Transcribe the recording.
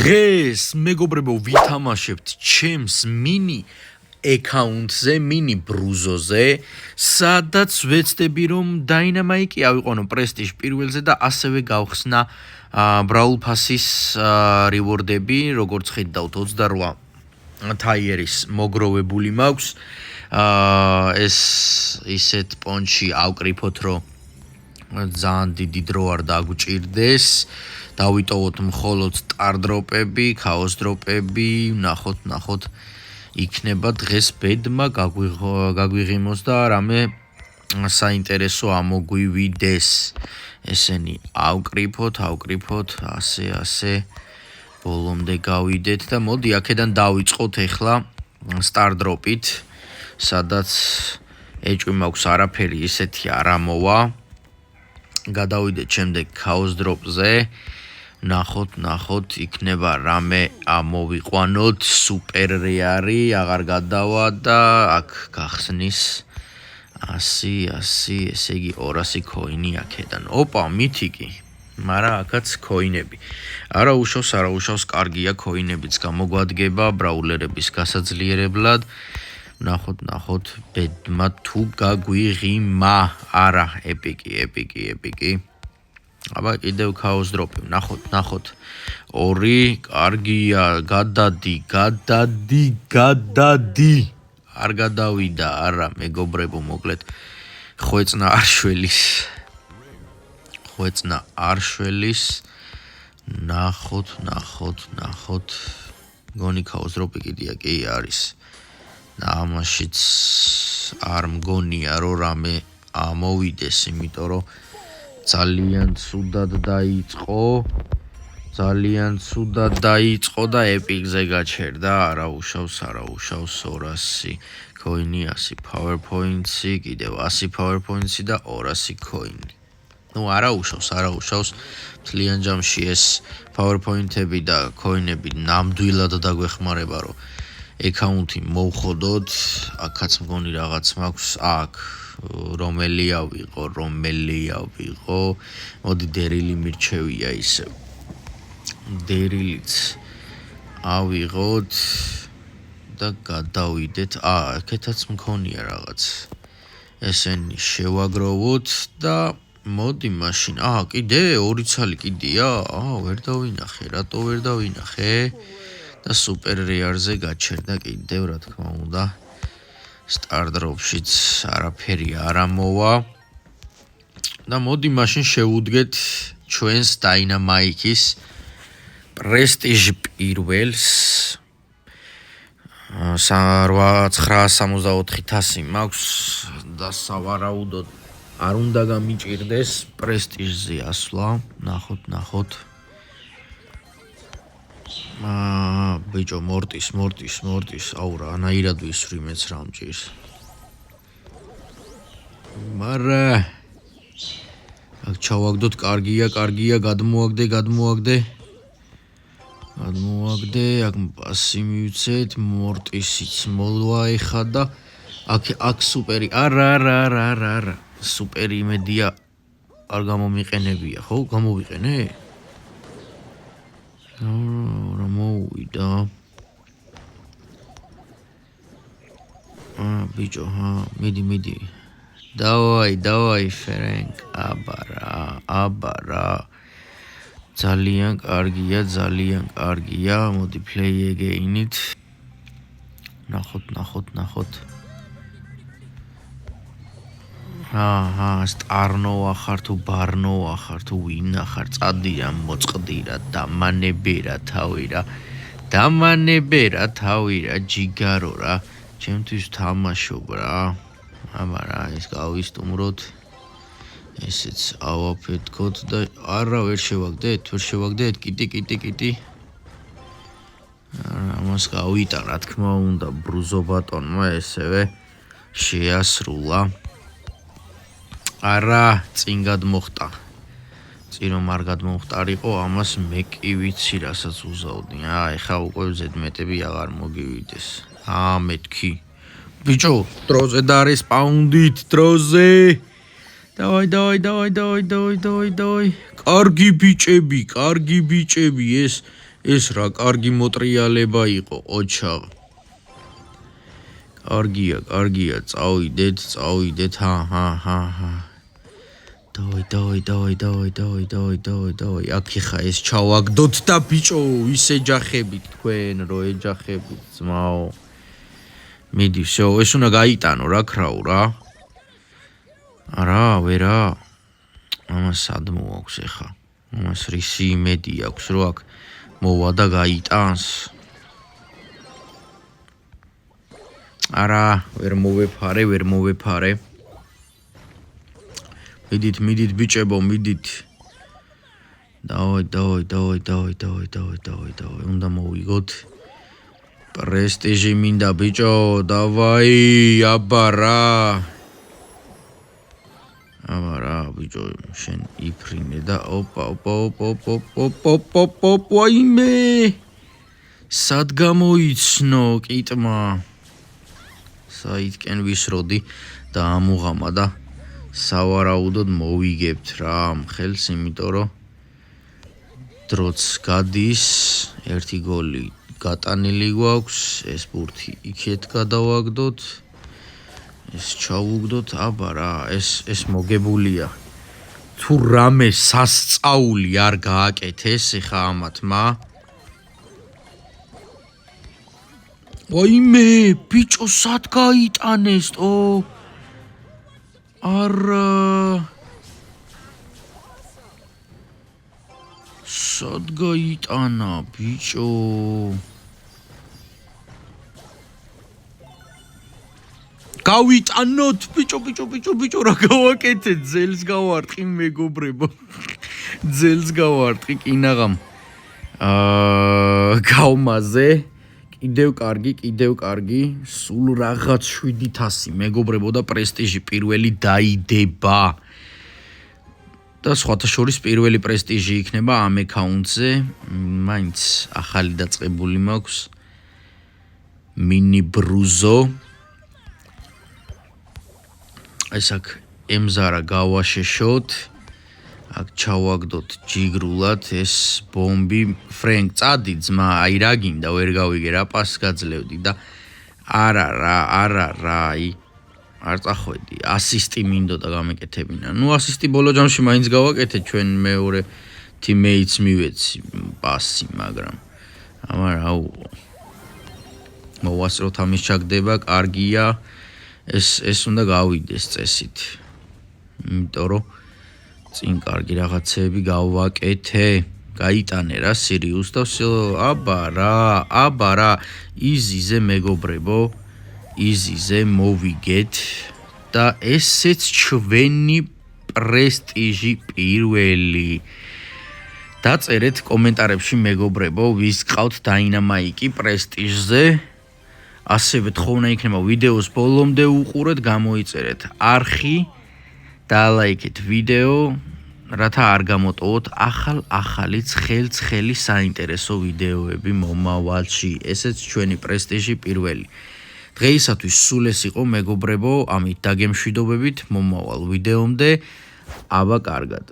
დღეს მეგობრებო ვითამაშებთ ჩემს მინი აკაუნტზე, მინი ბრუზოზე, სადაც ვეცდები რომ დაინამაიკი ავიყვანო პრესტიჟ პირველზე და ასევე გავხსნა ბრაულ ფასის რივორდები, როგორც ხედავთ 28 თაიერის მოგროვებული მაქვს. ეს ისეთ პონჩი ავკრიფოთ რომ ძალიან დიდი დრო არ დაგვჭირდეს. დავიტოვოთ მხოლოდ სტარდროპები, ქაოს დროპები, ნახოთ იქნება დღეს ბედმა გაგვიღიმოს და რამე საინტერესო ამოგვივიდეს. ესენი ავკრიფოთ, ასე ბოლომდე გავიდეთ და მოდი აქედან დავიწყოთ ახლა სტარდროპით, სადაც ეჭვი მაქვს არაფერი ისეთი არ ამოვა. გადავიდეთ შემდეგ ქაოს დროპზე. ნახოთ იქნება რამე ამოვიყვანოთ სუპერ რეარი აღარ გადავა და აქ გახსნის 100 ესე იგი 200 კოინი აქედან. ოპა მითიკი, მაგრამ აქაც კოინები. არა უშავს კარგია კოინებიც გამოგვადგება ბრაულერების გასაძლიერებლად. ნახოთ ბედმა თუ გაგვიღიმა. არა ეპიკი. აბა კიდევ ქაოს დროპი. ნახოთ. 2 კარგია, გადადი. არ გადავიდა, არა მეგობრებო, მოკლედ ხვეწნა არ შველის. ნახოთ. გონი ქაოს დროპი კიდია კი არის. და ამაშიც არ მგონია რომ რამე ამოვიდეს, იმიტომ რომ ძალიან ცუდად დაიწყო და ეპიკზე გაჩერდა. არა უშავს 200 კოინი, 100 PowerPoint-ი, კიდევ 100 PowerPoint-ი და 200 კოინი. არა უშავს. მთლიან ჯამში ეს PowerPoint-ები და კოინები ნამდვილად დაგვეხმარება რომ აკაუნტი მოვხოდოთ. აქაც მგონი რაღაც მაქვს, აქ რომელია ვიყო. მოდი დერილი მირჩევია ისე. დერილიც ავიღოთ და გადავიდეთ. აქეთაც მქონია რაღაც. ესენი შევაგროვოთ და მოდი მაშინ. კიდე 2 ცალი კიდია. ვერ დავინახე, რატო ვერ დავინახე? და სუპერ რეარზე გაჩერდა კიდევ, რა თქმა უნდა. სტარდროპშიც არაფერი არ ამოვა. და მოდი მაშინ შევუდგეთ ჩვენს დაინამაიკის პრესტიჟ პირველს. 964 მაქვს და სავარაუდოდ არ უნდა გამიჭირდეს პრესტიჟზე ასვლა. ნახოთ. ბიჭო მორტის. აუ რანაირად ვისვრი მეც რა მჭირს. მარა აქ ჩავაგდოთ, კარგია, გადმოაგდე. აქ პასი მივცეთ, მორტისიც მოლვა ეხა და აქ სუპერი. არა. სუპერი იმედია არ გამომიყენებია, ხო? გამოვიყენე? რა მოვიდა? ბიჭო, მიდი. დავაი ფრენკ, აბარა. ძალიან კარგია. მოდი play again-ით. ნახოთ. სტარნოა ხარ თუ ბარნოა ხარ თუ ვინა ხარ, წადირა მოწყდირა დამანებერა თავირა ჯიგარო რა, ჩემთვის თამაშობ რა. აბარა ეს გავისტუმროთ, ესეც ავაფეთქოთ და არა ვერ შევაგდეთ, კიტი. ამას გავიტან, რა თქმა უნდა, ბრუზო ბატონმა ესევე შეასრულა. არა, წინ გადმოხტა. წინ რომ არ გადმოხტარიყო, ამას მე კი ვიცი რასაც უზაუდი. ეხა უკვე ზედმეტები აღარ მოგივიდეს. მეთქი. ბიჭო, დროზე და არის პაუნდით, დროზე. დავაი. კარგი ბიჭები, ეს ეს რა კარგი მოტრიალება იყო, ოჩაღ. კარგია, წავიდეთ, ჰა. დავай, აქ ხა ეს ჩავაგდოთ და ბიჭო, ის ეჯახებით თქვენ, რო ეჯახებით, ძმაო. მიდი, всё, ეს უნდა გაიტანო რა ქრაო რა. არა, ვერა. ამას სად მოაქვს ეხა? ამას რისი იმედი აქვს, რომ აქ მოვა და გაიტანს? არა, ვერ მოვეფარე. მიდით ბიჭებო, მიდით. დავай, უნდა მოვიგოთ. პრესტიჟი მინდა ბიჭო, დავай, აბა რა, ბიჭო, შენ იფრინე და ოპა, ვაიმე. სად გამოიცნო კიტმა? საითკენ ვისროდი და ამუღამა და სავარაუდოდ მოვიგებთ რა ამ ხელს, იმიტომ რომ დროც გადის, ერთი გოლი გატანილი გვაქვს, ეს ბურთი იქეთ გადავაგდოთ, ეს ჩავუგდოთ, აბა რა, ეს მოგებულია. თუ რამე სასწაული არ გააკეთეს ეხა ამათმა. ვაიმე, ბიჭო, სად გაიტანეს თო? არა. სად გაიტანა, ბიჭო? გავიტანოთ, ბიჭო, რა გავაკეთეთ? ძელს გავარტყი, მეგობრებო. ძელს გავარტყი, კინაღამ. გავმაზე. კიდევ კარგი, სულ რაღაც 700, მეგობრებო და პრესტიჟი პირველი დაიდება. და სხვათა შორის პირველი პრესტიჟი იქნება ამ აკაუნტზე. მაინც ახალი დაწყებული მაქვს. მინი ბრუზო. ეს აქ ემზარა გავაშეშოთ. აქ ჩავაგდოთ ჯიგრულად ეს ბომბი. ფრენკ წადი ძმა, აი რა გინდა, ვერ გავიგე რა პასს გაძლევდი და არა რა, არ წახვედი. ასისტი მინდოდა გამეკეთებინა. ნუ ასისტი ბოლო ჯამში მაინც გავაკეთე, ჩვენ მეორე teammates მივეცი პასი, მაგრამ აუ მოვასწროთ ამის ჩაგდება, კარგია. ეს უნდა გავიდეს წესით. იმიტომ რომ წინ კარგი რაღაცეები გავაკეთე. გაიტანე რა სერიუს და აბა რა, იზიზე მეგობრებო, იზიზე მოვიგეთ და ესეც ჩვენი პრესტიჟი პირველი. დაწერეთ კომენტარებში მეგობრებო, ვის გყავთ დაინამაიკი პრესტიჟზე. ასევე თხოვნა იქნება ვიდეოს ბოლომდე უყურეთ, გამოიწერეთ არხი და ლაიქეთ ვიდეო, რათა არ გამოტოვოთ ახალი ცხელი საინტერესო ვიდეოები მომავალში. ესეც ჩვენი პრესტიჟი პირველი. დღეისათვის სულ ეს იყო მეგობრებო, ამით დაგემშვიდობებით მომავალ ვიდეომდე. აბა კარგად.